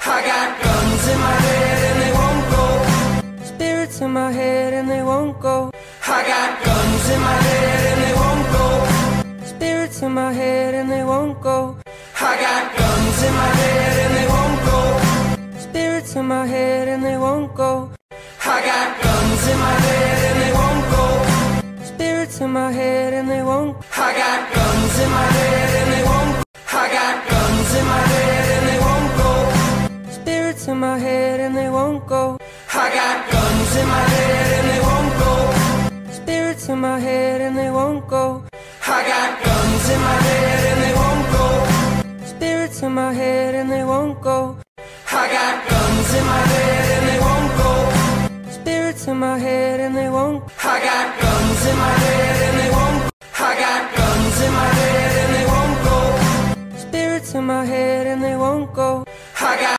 I got guns in my head and they won't go. Spirits in my head and they won't go. I got guns in my head and they won't go. Spirits in my head and they won't go. I got guns in my head and they won't go. Spirits in my head and they won't go. I got guns in my head and they won't go. Spirits in my head and they won't. I got guns in my head and they won't. I got guns in my head and they won't go. Spirits in my head and they won't go. I got guns in my head and they won't go. Spirits in my head and they won't go. I got guns in my head and they won't go. Spirits in my head and they won't go. I got guns in my head and they won't go. Spirits in my head and they won't. I got guns in my head and they won't. I got guns in my head and they won't go. Spirits in my head and they won't go.